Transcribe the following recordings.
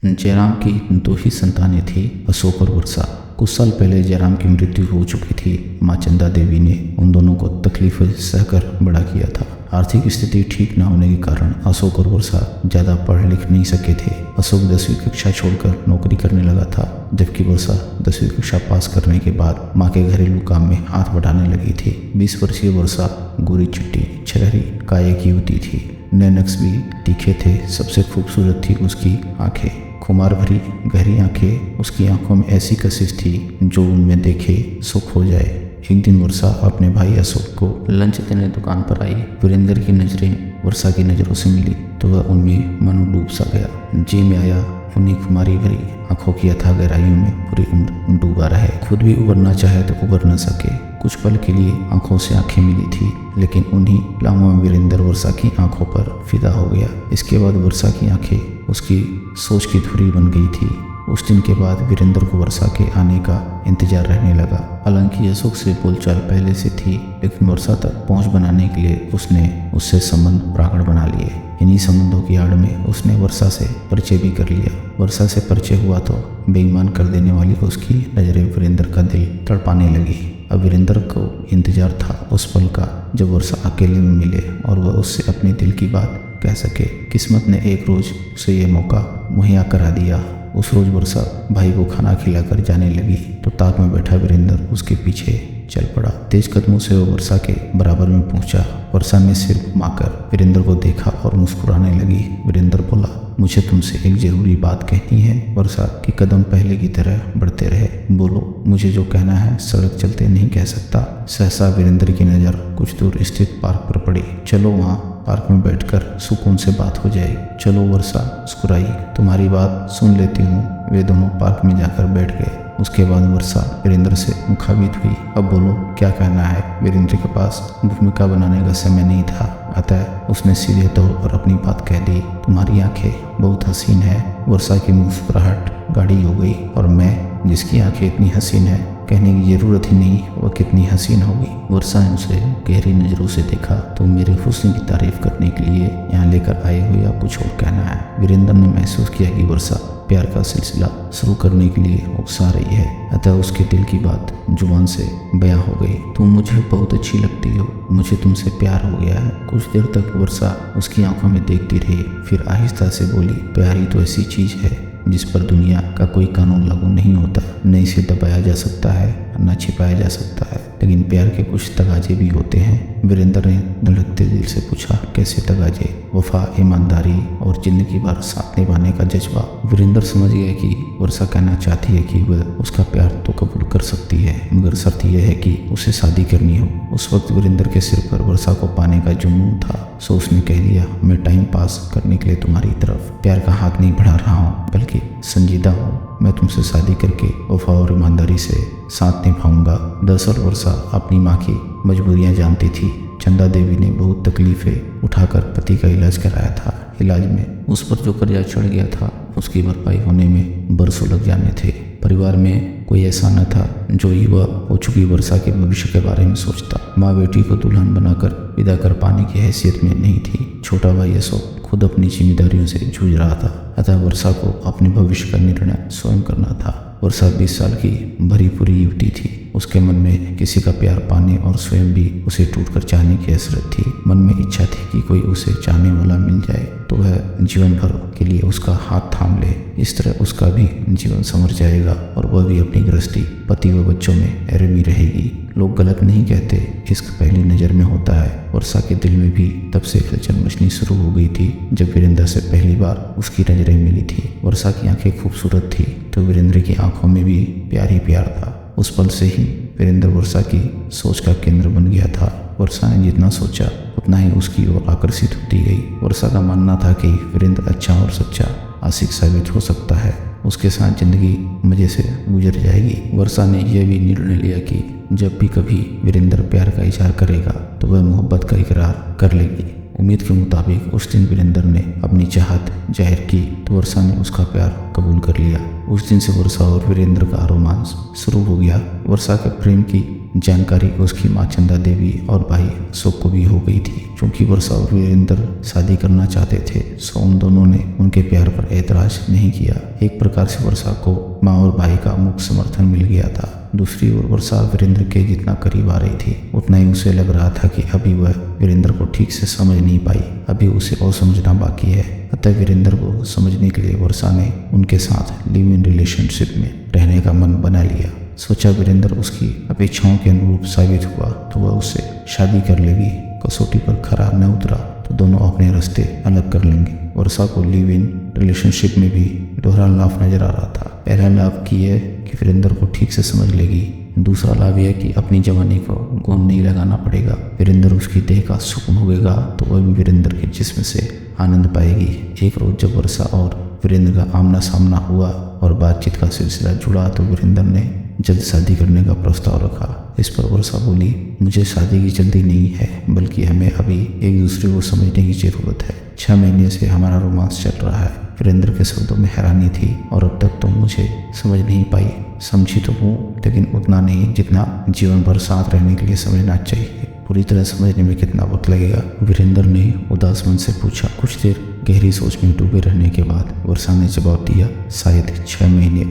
जयराम की दो ही संतानें थी, अशोक और वर्षा। कुछ साल पहले जयराम की मृत्यु हो चुकी थी। माँ चंदा देवी ने उन दोनों को तकलीफें सहकर बड़ा किया था। आर्थिक स्थिति ठीक न होने के कारण अशोक और वर्षा ज़्यादा पढ़ लिख नहीं सके थे। अशोक 10वीं कक्षा छोड़कर नौकरी करने लगा था, जबकि वर्षा 10वीं कक्षा पास करने के बाद माँ के घरेलू काम में हाथ बढ़ाने लगी थी। 20 वर्षीय वर्षा गोरी चिट्टी छरहरी काया की युवती थी। नैनक्स भी तीखे थे। सबसे खूबसूरत थी उसकी आंखें, खुमार भरी गहरी आंखें। उसकी आंखों में ऐसी कशिश थी जो उनमें देखे सुख हो जाए। एक दिन वर्षा अपने भाई अशोक को लंच देने दुकान पर आई। वीरेंद्र की नज़रें वर्षा की नज़रों से मिली तो वह उनमें मनो डूब सा गया। जी में आया उन्हीं खुमारी भरी आंखों की अथाह गहराइयों में पूरी उम्र डूबा रहे। खुद भी उबरना चाहे तो उबर न सके। कुछ पल के लिए आंखों से आंखें मिली थी, लेकिन उन्हीं लम्हों में वीरेंद्र वर्षा की आंखों पर फिदा हो गया। इसके बाद वर्षा की आंखें उसकी सोच की धुरी बन गई थी। उस दिन के बाद वीरेंद्र को वर्षा के आने का इंतजार रहने लगा। हालांकि अशोक से बोलचाल पहले से थी, लेकिन वर्षा तक पहुंच बनाने के लिए उसने उससे संबंध प्रांगण बना लिए। इन्हीं संबंधों की आड़ में उसने वर्षा से परिचय भी कर लिया। वर्षा से परिचय हुआ तो बेईमान कर देने वाली उसकी नजरें वीरेंद्र का दिल तड़पाने लगी। अब वीरेंद्र को इंतजार था उस पल का जब वर्षा अकेले में मिले और वह उससे अपने दिल की बात कह सके। किस्मत ने एक रोज उसे ये मौका मुहैया करा दिया। उस रोज वर्षा भाई को खाना खिलाकर जाने लगी तो ताक में बैठा वीरेंद्र उसके पीछे चल पड़ा। तेज कदमों से वो वर्षा के बराबर में पहुंचा। वर्षा ने सिर घुमाकर वीरेंद्र को देखा और मुस्कुराने लगी। वीरेंद्र बोला, मुझे तुमसे एक जरूरी बात कहनी है। वर्षा के कदम पहले की तरह बढ़ते रहे। बोलो, मुझे जो कहना है सड़क चलते नहीं कह सकता। सहसा वीरेंद्र की नज़र कुछ दूर स्थित पार्क पर पड़ी। चलो वहाँ पार्क में बैठकर सुकून से बात हो जाएगी। चलो वर्षा मुस्कुराई, तुम्हारी बात सुन लेती हूँ। वे दोनों पार्क में जाकर बैठ गए। उसके बाद वर्षा वीरेंद्र से मुखाबित हुई। अब बोलो, क्या कहना है। वीरेंद्र के पास भूमिका बनाने का समय नहीं था, अतः उसने सीधे तौर पर अपनी बात कह दी। तुम्हारी आंखें बहुत हसीन है। वर्षा की मुस्कुराहट गाढ़ी हो गई। और मैं, जिसकी आंखें इतनी हसीन है, कहने की जरूरत ही नहीं वह कितनी हसीन होगी। वर्षा ने उसे गहरी नजरों से देखा। तो मेरे हुस्न की तारीफ करने के लिए यहाँ लेकर आए हो या कुछ और कहना है। वीरेंद्र ने महसूस किया कि वर्षा प्यार का सिलसिला शुरू करने के लिए उकसा रही है, अतः उसके दिल की बात जुबान से बयां हो गई। तुम मुझे बहुत अच्छी लगती हो, मुझे तुमसे प्यार हो गया है। कुछ देर तक वर्षा उसकी आंखों में देखती रही, फिर आहिस्ता से बोली, प्यार ही तो ऐसी चीज है जिस पर दुनिया का कोई कानून लागू नहीं होता। न इसे दबाया जा सकता है, न छिपाया जा सकता है, लेकिन प्यार के कुछ तगाजे भी होते हैं। वीरेंद्र ने धड़कते दिल से पूछा, कैसे तगाजे। वफा, ईमानदारी और जिंदगी भर साथ निभाने का जज्बा। वीरेंद्र समझ गया कि वर्षा कहना चाहती है कि वह उसका प्यार तो कबूल कर सकती है, मगर शर्त यह है कि उसे शादी करनी हो। उस वक्त वीरेंद्र के सिर पर वर्षा को पाने का जुनून था, सो उसने कह दिया, मैं टाइम पास करने के लिए तुम्हारी तरफ प्यार का हाथ नहीं बढ़ा रहा हूँ, बल्कि संजीदा हूँ। मैं तुमसे शादी करके वफा और ईमानदारी से साथ निभाऊंगा। दरअसल वर्षा अपनी माँ की मजबूरियाँ जानती थी। चंदा देवी ने बहुत तकलीफें उठाकर पति का इलाज कराया था। इलाज में उस पर जो कर्जा चढ़ गया था, उसकी भरपाई होने में बरसों लग जाने थे। परिवार में कोई ऐसा न था जो युवा हो चुकी वर्षा के भविष्य के बारे में सोचता। माँ बेटी को दुल्हन बनाकर विदा कर पाने की हैसियत में नहीं थी। छोटा भाई अशोक खुद अपनी जिम्मेदारियों से जूझ रहा था, अतः वर्षा को अपने भविष्य का निर्णय स्वयं करना था। वर्षा 20 साल की भरी पूरी युवती थी। उसके मन में किसी का प्यार पाने और स्वयं भी उसे टूटकर चाहने की हसरत थी। मन में इच्छा थी कि कोई उसे चाहने वाला मिल जाए तो वह जीवन भर के लिए उसका हाथ थाम ले। इस तरह उसका भी जीवन संवर जाएगा और वह भी अपनी गृहस्थी, पति व बच्चों में रमी रहेगी। लोग गलत नहीं कहते, इश्क पहली नज़र में होता है। वर्षा के दिल में भी तब से हलचल मचनी शुरू हो गई थी जब वीरेंद्र से पहली बार उसकी नजरें मिली थी। वर्षा की आंखें खूबसूरत थी तो वीरेंद्र की आंखों में भी प्यार ही प्यार था। उस पल से ही वीरेंद्र वर्षा की सोच का केंद्र बन गया था। वर्षा ने जितना सोचा उतना ही उसकी ओर आकर्षित होती गई। वर्षा का मानना था कि वीरेंद्र अच्छा और सच्चा आशिक साबित हो सकता है। उसके साथ जिंदगी मजे से गुजर जाएगी। वर्षा ने यह भी निर्णय लिया कि जब भी कभी वीरेंद्र प्यार का इजहार करेगा तो वह मोहब्बत का इकरार कर लेगी। उम्मीद के मुताबिक उस दिन वीरेंद्र ने अपनी चाहत जाहिर की तो वर्षा ने उसका प्यार कबूल कर लिया। उस दिन से वर्षा और वीरेंद्र का रोमांस शुरू हो गया। वर्षा के प्रेम की जानकारी उसकी माँ चंदा देवी और भाई अशोक को भी हो गई थी। क्योंकि वर्षा और वीरेंद्र शादी करना चाहते थे सो उन दोनों ने उनके प्यार पर ऐतराज नहीं किया। एक प्रकार से वर्षा को माँ और भाई का मुक्त समर्थन मिल गया था। दूसरी ओर वर्षा वीरेंद्र के जितना करीब आ रही थी उतना ही उसे लग रहा था कि अभी वह वीरेंद्र को ठीक से समझ नहीं पाई, अभी उसे और समझना बाकी है। अतः वीरेंद्र को समझने के लिए वर्षा ने उनके साथ लिव इन रिलेशनशिप में रहने का मन बना लिया। सोचा वीरेंद्र उसकी अपेक्षाओं के अनुरूप साबित हुआ तो वह उससे शादी कर लेगी। कसौटी पर खरा न उतरा तो दोनों अपने रास्ते अलग कर लेंगे। वर्षा को लिव इन रिलेशनशिप में भी दोहरा लाभ नजर आ रहा था। पहला लाभ की है कि वीरेंद्र को ठीक से समझ लेगी। दूसरा लाभ यह कि अपनी जवानी को घूम नहीं लगाना पड़ेगा। वीरेंद्र उसकी देह का सुकून होगा तो वह भी वीरेंद्र के जिस्म से आनंद पाएगी। एक रोज जब वर्षा और वीरेंद्र का आमना सामना हुआ और बातचीत का सिलसिला जुड़ा तो वीरेंद्र ने जल्द शादी करने का प्रस्ताव रखा। इस पर वर्षा बोली, मुझे शादी की जल्दी नहीं है बल्कि हमें अभी एक दूसरे को समझने की जरूरत है। 6 महीने से हमारा रोमांस चल रहा है। वीरेंद्र के शब्दों में हैरानी थी, और अब तक तुम मुझे समझ नहीं पाई। समझी तो हूँ लेकिन उतना नहीं जितना जीवन भर साथ रहने के लिए समझना चाहिए। पूरी तरह समझने में कितना वक्त लगेगा? वीरेंद्र ने उदास मन से पूछा। कुछ देर गहरी सोच में डूबे रहने के बाद वर्षा ने जवाब दिया, शायद 6 महीने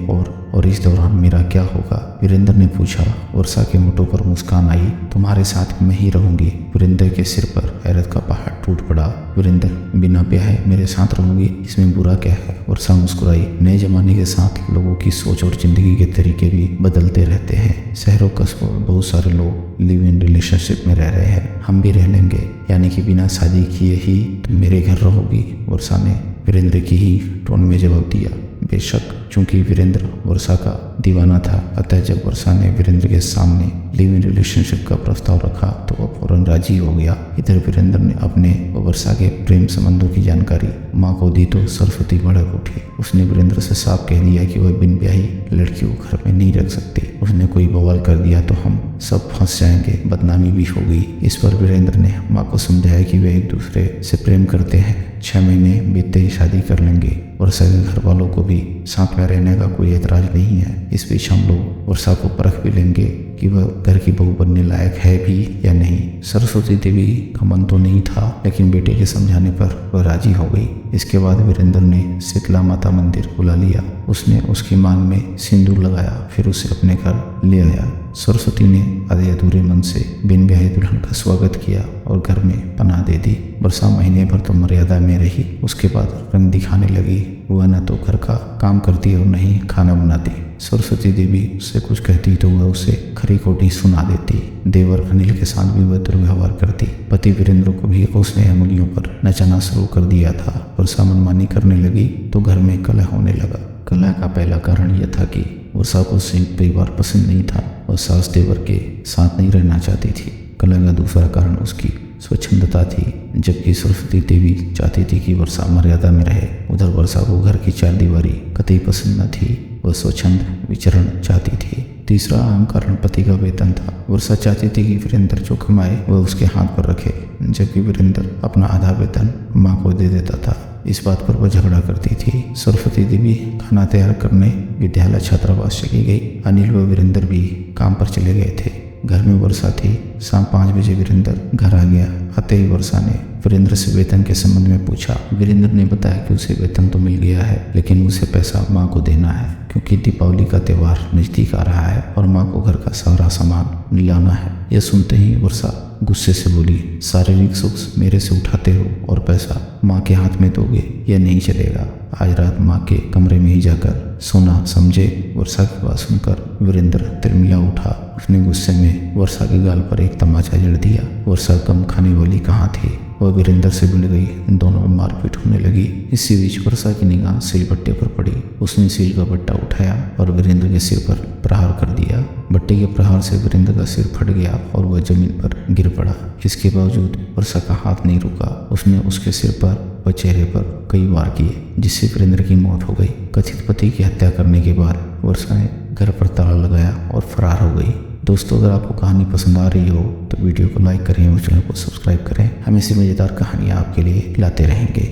और इस दौरान मेरा क्या होगा? वीरेंद्र ने पूछा। वर्षा के मुंह पर मुस्कान आई, तुम्हारे साथ मैं ही रहूंगी। वीरेंद्र के सिर पर हैरत का पहाड़ टूट पड़ा। वीरेंद्र, बिना ब्याहे मेरे साथ रहूंगी, इसमें बुरा क्या है? वर्षा मुस्कुराई। नए जमाने के साथ लोगों की सोच और जिंदगी के तरीके भी बदलते रहते हैं। शहरों कस्बों में बहुत सारे लोग लिव इन रिलेशनशिप में रह रहे हैं, हम भी रह लेंगे। यानी कि बिना शादी किए ही तुम मेरे घर रहोगी? वर्षा ने वीरेंद्र की ही टोन में जवाब दिया। बेशक, चूंकि वीरेंद्र वर्षा का दीवाना था अतः जब वर्षा ने वीरेंद्र के सामने लिव इन रिलेशनशिप का प्रस्ताव रखा तो वह फौरन राजी हो गया। इधर वीरेंद्र ने अपने व वर्षा के प्रेम संबंधों की जानकारी माँ को दी तो सरस्वती भड़क उठी। उसने वीरेंद्र से साफ कह दिया कि वह बिन ब्याही लड़की को घर में नहीं रख सकती। उसने कोई बवाल कर दिया तो हम सब फंस जाएंगे, बदनामी भी हो गई। इस पर वीरेंद्र ने माँ को समझाया कि वे एक दूसरे से प्रेम करते हैं, 6 महीने बीतते ही शादी कर लेंगे। वर्षा के घर वालों को भी साथ में रहने का कोई एतराज नहीं है। इस बीच हम लोग वर्षा को परख भी लेंगे कि वह घर की बहू बनने लायक है भी या नहीं। सरस्वती देवी का मन तो नहीं था लेकिन बेटे के समझाने पर वह राजी हो गई। इसके बाद वीरेंद्र ने शीतला माता मंदिर बुला लिया। उसने उसकी मांग में सिंदूर लगाया, फिर उसे अपने घर ले आया। सरस्वती ने आधे अधूरे मन से बिन ब्याहे दुल्हन का स्वागत किया और घर में पनाह दे दी। वर्षा महीने भर तो मर्यादा में रही, उसके बाद रंग दिखाने लगी। वह न तो घर का काम करती और न ही खाना बनाती। सरस्वती देवी उससे कुछ कहती तो वह उसे खरी खोटी सुना देती। देवर अनिल के साथ भी वह दुर्व्यवहार करती। पति वीरेंद्र को भी उसने अंगुलियों पर नचाना शुरू कर दिया था। वर्षा मनमानी करने लगी तो घर में कलह होने लगा। कलह का पहला कारण यह था कि वर्षा को संयुक्त परिवार पसंद नहीं था और सास देवर के साथ नहीं रहना चाहती थी। कलह का दूसरा कारण उसकी स्वच्छंदता थी, जबकि सरस्वती देवी चाहती थी कि वर्षा मर्यादा में रहे। उधर वर्षा को घर की 4 दीवारी कतई पसंद न थी, वह स्वच्छंद विचरण चाहती थी। तीसरा अहम कारण पति का वेतन था। वर्षा चाहती थी कि वीरेंद्र जो कमाए वह उसके हाथ पर रखे, जबकि वीरेंद्र अपना आधा वेतन माँ को दे देता था। इस बात पर वह झगड़ा करती थी। सरस्वती देवी खाना तैयार करने विद्यालय छात्रावास चली गई। अनिल व वीरेंद्र भी काम पर चले गए थे। घर में वर्षा थी। शाम 5 बजे वीरेंद्र घर आ गया। आते ही वर्षा ने वीरेंद्र से वेतन के संबंध में पूछा। वीरेंद्र ने बताया कि उसे वेतन तो मिल गया है लेकिन उसे पैसा माँ को देना है, क्योंकि दीपावली का त्यौहार नजदीक आ रहा है और माँ को घर का सारा सामान लाना है। यह सुनते ही वर्षा गुस्से से बोली, शारीरिक सुख मेरे से उठाते हो और पैसा माँ के हाथ में दोगे, यह नहीं चलेगा। आज रात माँ के कमरे में ही जाकर सोना, समझे। वर्षा की बात सुनकर वीरेंद्र तिरमिला उठा। उसने गुस्से में वर्षा के गाल पर एक तमाचा जड़ दिया। वर्षा कम खाने वाली कहाँ थी, वह वीरेंद्र से भिड़ गई। इन दोनों में मारपीट होने लगी। इसी बीच वर्षा की निगाह सील बट्टे पर पड़ी। उसने सील का बट्टा उठाया और वीरेंद्र के सिर पर प्रहार कर दिया। बट्टे के प्रहार से वीरेंद्र का सिर फट गया और वह जमीन पर गिर पड़ा। इसके बावजूद वर्षा का हाथ नहीं रुका। उसने उसके सिर पर व चेहरे पर कई वार किए, जिससे वीरेंद्र की मौत हो गई। कथित पति की हत्या करने के बाद वर्षा ने घर पर ताला लगाया और फरार हो गई। दोस्तों अगर आपको कहानी पसंद आ रही हो तो वीडियो को लाइक करें और चैनल को सब्सक्राइब करें। हम ऐसी मज़ेदार कहानियाँ आपके लिए लाते रहेंगे।